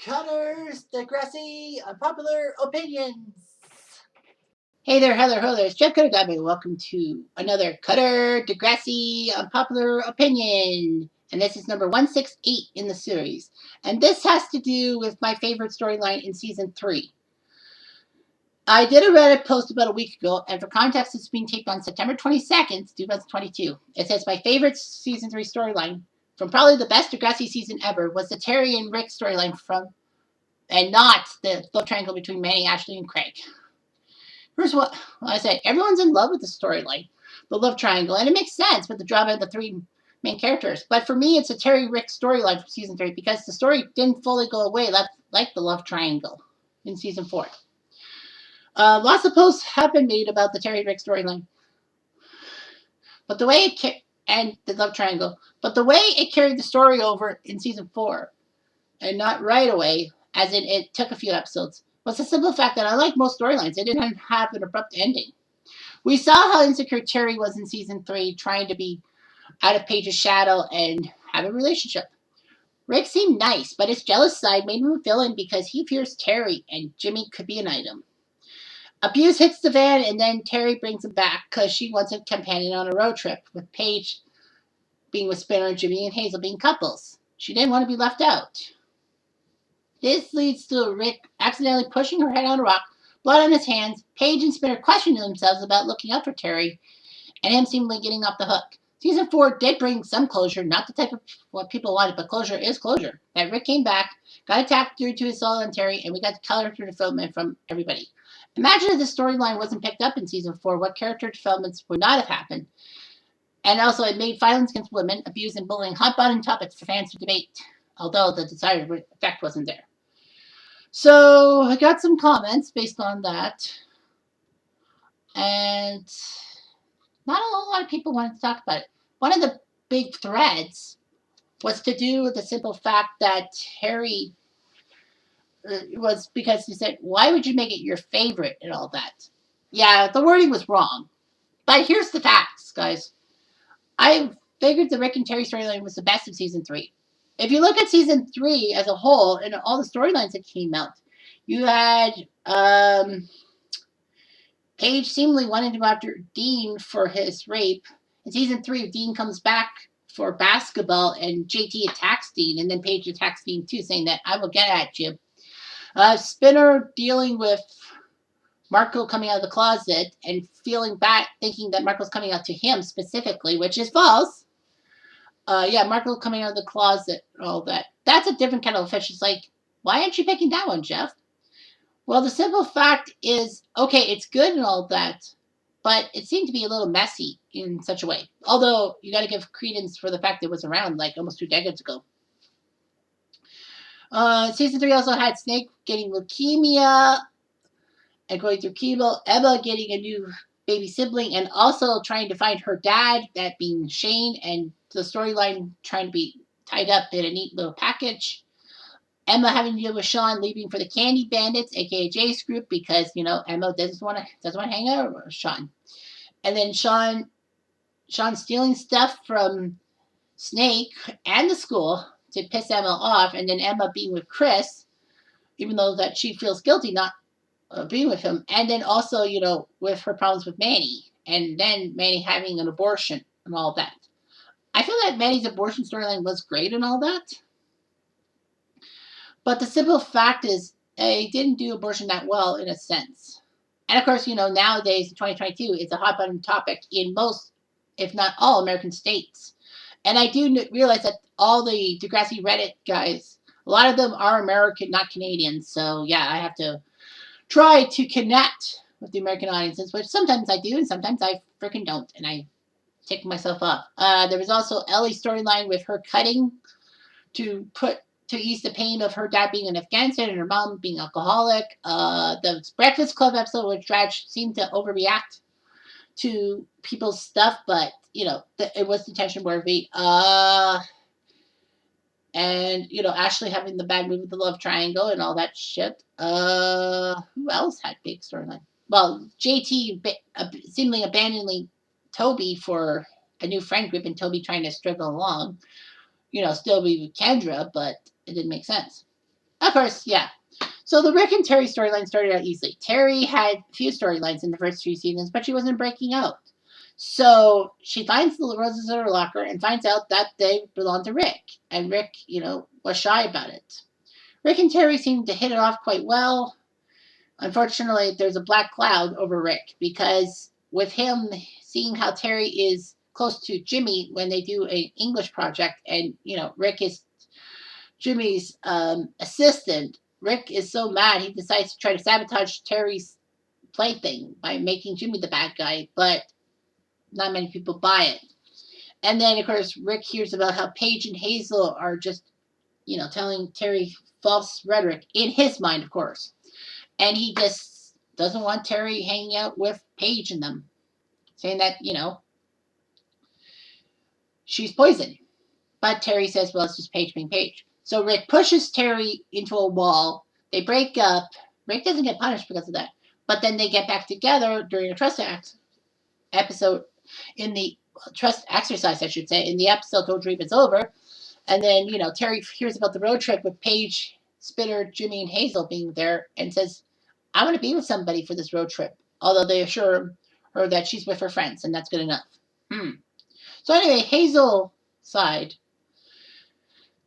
Cutters, Degrassi, unpopular opinions. Hey there, hello, it's Jeff Cutter Gabby. Welcome to another Cutter Degrassi unpopular opinion. And this is number 168 in the series. And this has to do with my favorite storyline in season 3. I did a Reddit post about a week ago, and for context, it's being taped on September 22nd, 2022. It says my favorite season 3 storyline from probably the best Degrassi season ever was the Terri and Rick storyline from, and not the love triangle between Manny, Ashley, and Craig. Here's what I said. Everyone's in love with the storyline, the love triangle, and it makes sense with the drama of the three main characters. But for me, it's a Terri Rick storyline from season 3 because the story didn't fully go away like the love triangle in season 4. Lots of posts have been made about the Terri Rick storyline, but the way it and the love triangle, but the way it carried the story over in season 4, and not right away, as in it took a few episodes, was the simple fact that unlike most storylines, it didn't have an abrupt ending. We saw how insecure Terri was in season 3, trying to be out of Paige's shadow and have a relationship. Rick seemed nice, but his jealous side made him a villain because he fears Terri, and Jimmy could be an item. Abuse hits the fan, and then Terri brings him back because she wants a companion on a road trip, with Paige being with Spinner and Jimmy and Hazel being couples. She didn't want to be left out. This leads to Rick accidentally pushing her head on a rock, blood on his hands, Paige and Spinner questioning themselves about looking out for Terri, and him seemingly getting off the hook. Season 4 did bring some closure, not the type of what people wanted, but closure is closure. That Rick came back, got attacked through to his soul and Terri, and we got character development from everybody. Imagine if the storyline wasn't picked up in Season 4, what character developments would not have happened. And also, it made violence against women, abuse, and bullying hot button topics for fans to debate, although the desired effect wasn't there. So, I got some comments based on that. And not a whole lot of people wanted to talk about it. One of the big threads was to do with the simple fact that Terri was because he said, why would you make it your favorite and all that? Yeah, the wording was wrong. But here's the facts, guys. I figured the Rick and Terri storyline was the best of season 3. If you look at season 3 as a whole and all the storylines that came out, you had Paige seemingly wanted to go after Dean for his rape. In season 3, Dean comes back for basketball and JT attacks Dean, and then Paige attacks Dean too, saying that I will get at you. Spinner dealing with Marco coming out of the closet and feeling bad, thinking that Marco's coming out to him specifically, which is false. Marco coming out of the closet and all that. That's a different kettle of fish. It's like, why aren't you picking that one, Jeff? Well, the simple fact is, okay, it's good and all that, but it seemed to be a little messy in such a way. Although, you got to give credence for the fact that it was around like almost 2 decades ago. Season 3 also had Snake getting leukemia and going through chemo, Emma getting a new baby sibling, and also trying to find her dad, that being Shane, and the storyline trying to be tied up in a neat little package. Emma having to deal with Sean leaving for the Candy Bandits, aka Jace group, because Emma doesn't want to hang out with Sean, and then Sean stealing stuff from Snake and the school to piss Emma off, and then Emma being with Chris, even though that she feels guilty not being with him, and then also with her problems with Manny, and then Manny having an abortion and all that. I feel that Manny's abortion storyline was great and all that. But the simple fact is, they didn't do abortion that well in a sense. And of course, nowadays, in 2022, it's a hot button topic in most, if not all, American states. And I do realize that all the Degrassi Reddit guys, a lot of them are American, not Canadian. So, yeah, I have to try to connect with the American audiences, which sometimes I do and sometimes I freaking don't. And I take myself off. There was also Ellie's storyline with her cutting to ease the pain of her dad being in Afghanistan and her mom being alcoholic. The Breakfast Club episode, which Drag seemed to overreact to people's stuff, but it was detention worthy. And Ashley having the bad move with the love triangle and all that shit. Who else had big storyline? Well, JT seemingly abandoning Toby for a new friend group, and Toby trying to struggle along. Still be with Kendra, but it didn't make sense. Of course, yeah. So the Rick and Terri storyline started out easily. Terri had a few storylines in the first few seasons, but she wasn't breaking out. So she finds the roses in her locker and finds out that they belong to Rick. And Rick, was shy about it. Rick and Terri seemed to hit it off quite well. Unfortunately, there's a black cloud over Rick because with him seeing how Terri is close to Jimmy when they do an English project, and Rick is Jimmy's assistant. Rick is so mad he decides to try to sabotage Terry's plaything by making Jimmy the bad guy, but not many people buy it. And then, of course, Rick hears about how Paige and Hazel are just, telling Terry false rhetoric in his mind, of course. And he just doesn't want Terry hanging out with Paige and them, saying that, she's poison. But Terry says, well, it's just Paige being Paige. So Rick pushes Terry into a wall. They break up. Rick doesn't get punished because of that. But then they get back together during a trust episode in the trust exercise, I should say, in the episode Don't Dream It's Over. And then, Terry hears about the road trip with Paige, Spinner, Jimmy, and Hazel being there and says, I want to be with somebody for this road trip. Although they assure her that she's with her friends, and that's good enough. So anyway, Hazel side.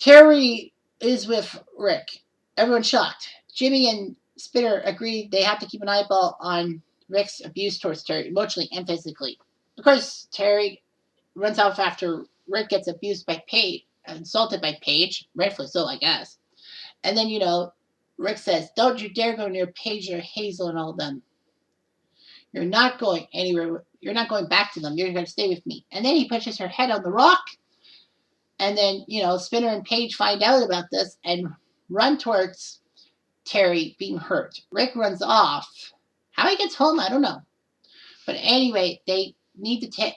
Terry is with Rick. Everyone's shocked. Jimmy and Spinner agree they have to keep an eyeball on Rick's abuse towards Terry, emotionally and physically. Of course, Terry runs off after Rick gets abused by Paige, insulted by Paige, rightfully so, I guess. And then, Rick says, don't you dare go near Paige or Hazel and all of them. You're not going anywhere. You're not going back to them. You're going to stay with me. And then he pushes her head on the rock. And then, Spinner and Paige find out about this and run towards Terry being hurt. Rick runs off. How he gets home, I don't know. But anyway, they need to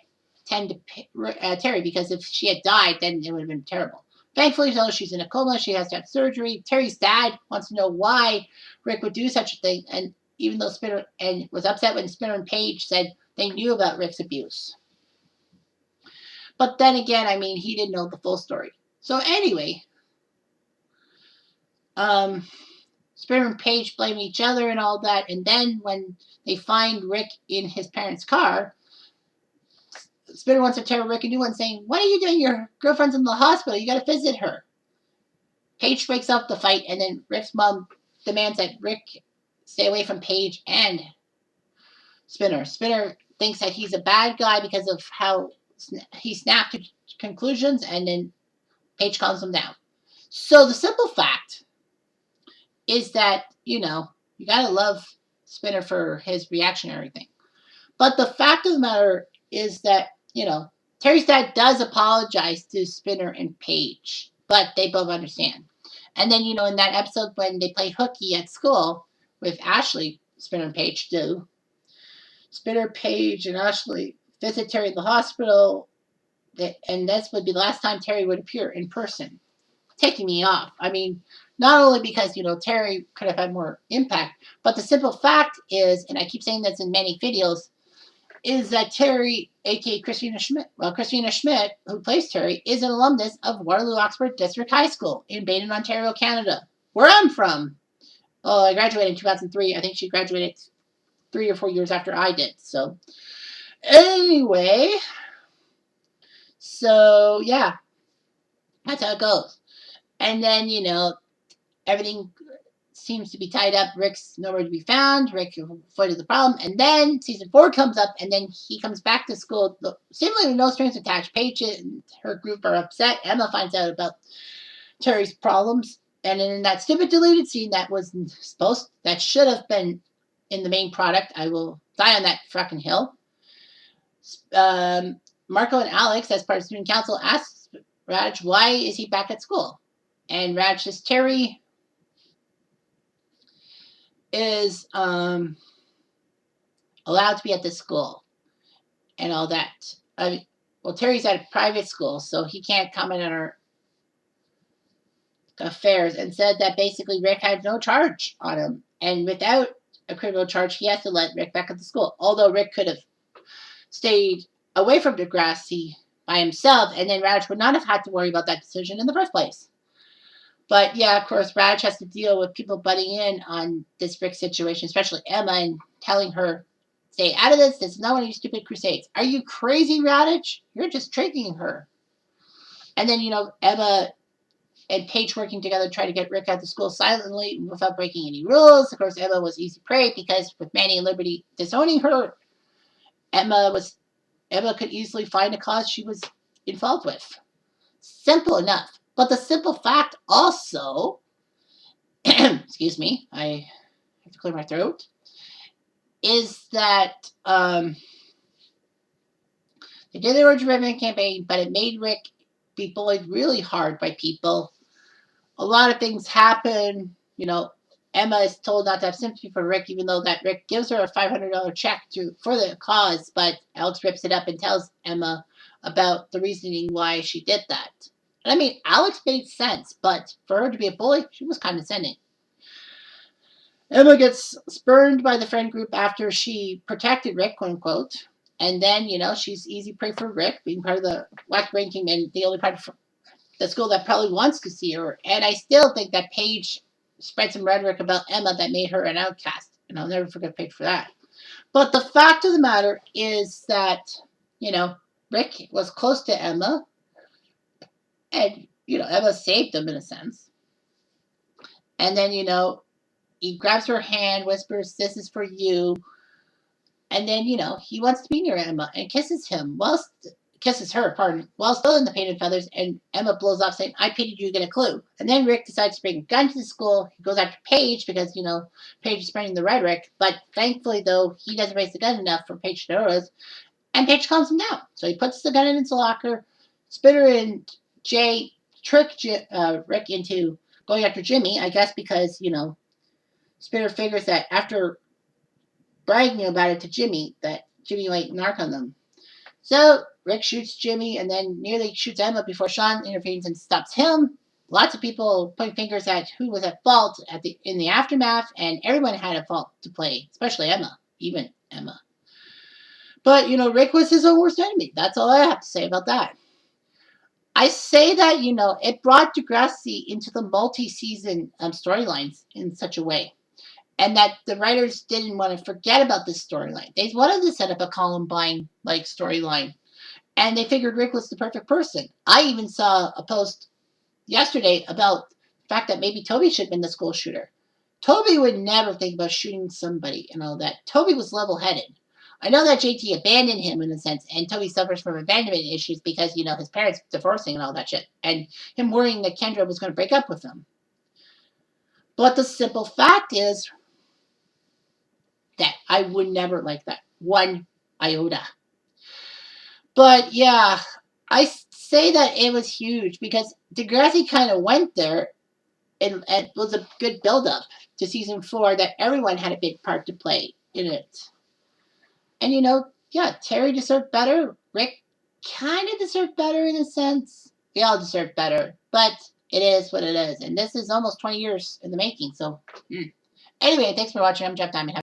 tend to Terry because if she had died, then it would have been terrible. Thankfully, though, she's in a coma. She has to have surgery. Terry's dad wants to know why Rick would do such a thing. And even though Spinner and was upset when Spinner and Paige said they knew about Rick's abuse. But then again, he didn't know the full story. So anyway, Spinner and Paige blame each other and all that. And then when they find Rick in his parents' car, Spinner wants to tear Rick a new one, saying, what are you doing? Your girlfriend's in the hospital. You got to visit her. Paige breaks up the fight, and then Rick's mom demands that Rick stay away from Paige and Spinner. Spinner thinks that he's a bad guy because of how he snapped to conclusions, and then Paige calms him down. So the simple fact is that, you gotta love Spinner for his reactionary thing. But the fact of the matter is that, Terry's dad does apologize to Spinner and Paige, but they both understand. And then, in that episode when they played hooky at school with Ashley, Spinner and Paige do, Spinner, Paige, and Ashley visit Terry in the hospital, and this would be the last time Terry would appear in person, taking me off. Not only because, Terry could have had more impact, but the simple fact is, and I keep saying this in many videos, is that Terry, aka Christina Schmidt, who plays Terry, is an alumnus of Waterloo Oxford District High School in Baden, Ontario, Canada, where I'm from. Oh, I graduated in 2003. I think she graduated 3 or 4 years after I did. So, anyway, yeah, that's how it goes. And then, everything seems to be tied up. Rick's nowhere to be found. Rick avoided the problem. And then season 4 comes up, and then he comes back to school. Seemingly with no strings attached. Paige and her group are upset. Emma finds out about Terry's problems. And in that stupid deleted scene that should have been in the main product, I will die on that fucking hill. Marco and Alex, as part of student council, asks Raj why is he back at school. And Raj says Terry is allowed to be at this school and all that. Terry's at a private school, so he can't comment on her affairs, and said that basically Rick had no charge on him. And without a criminal charge, he has to let Rick back at the school. Although Rick could have stayed away from Degrassi by himself, and then Raj would not have had to worry about that decision in the first place. But yeah, of course, Raj has to deal with people butting in on this Rick situation, especially Emma, and telling her, "Stay out of this. This is not one of your stupid crusades. Are you crazy, Radich? You're just tricking her." And then Emma and Paige working together try to get Rick out of school silently without breaking any rules. Of course, Emma was easy prey because with Manny and Liberty disowning her, Emma could easily find a cause she was involved with. Simple enough. But the simple fact also, excuse me, I have to clear my throat, is that they did the Orange Ribbon campaign, but it made Rick be bullied really hard by people. A lot of things happen. Emma is told not to have sympathy for Rick, even though that Rick gives her a $500 check for the cause, but Alex rips it up and tells Emma about the reasoning why she did that. And I mean, Alex made sense, but for her to be a bully, she was condescending. Emma gets spurned by the friend group after she protected Rick, quote unquote. And then, she's easy prey for Rick, being part of the whack ranking and the only part of the school that probably wants to see her. And I still think that Paige spread some rhetoric about Emma that made her an outcast. And I'll never forget Paige for that. But the fact of the matter is that, Rick was close to Emma. And, Emma saved him in a sense. And then, he grabs her hand, whispers, "This is for you." And then, he wants to be near Emma and kisses her, while still in the painted feathers, and Emma blows off saying, "I pitied you, get a clue." And then Rick decides to bring a gun to the school. He goes after Paige because, Paige is spreading the rhetoric. But thankfully, though, he doesn't raise the gun enough for Paige to notice, and Paige calms him down. So he puts the gun in his locker. Spitter and Jay trick Rick into going after Jimmy, I guess because, Spitter figures that after bragging about it to Jimmy, that Jimmy might narc on them. So Rick shoots Jimmy and then nearly shoots Emma before Sean intervenes and stops him. Lots of people point fingers at who was at fault in the aftermath, and everyone had a fault to play, especially Emma, even Emma. But, Rick was his own worst enemy. That's all I have to say about that. I say that, it brought Degrassi into the multi-season storylines in such a way. And that the writers didn't want to forget about this storyline. They wanted to set up a Columbine-like storyline. And they figured Rick was the perfect person. I even saw a post yesterday about the fact that maybe Toby should have been the school shooter. Toby would never think about shooting somebody and all that. Toby was level-headed. I know that JT abandoned him in a sense, and Toby suffers from abandonment issues because, his parents divorcing and all that shit. And him worrying that Kendra was going to break up with him. But the simple fact is that I would never like that. One iota. But yeah, I say that it was huge because Degrassi kind of went there and it was a good build-up to season 4 that everyone had a big part to play in it. And yeah, Terri deserved better. Rick kind of deserved better in a sense. They all deserve better. But it is what it is. And this is almost 20 years in the making. So, anyway, thanks for watching. I'm Jeff Diamond.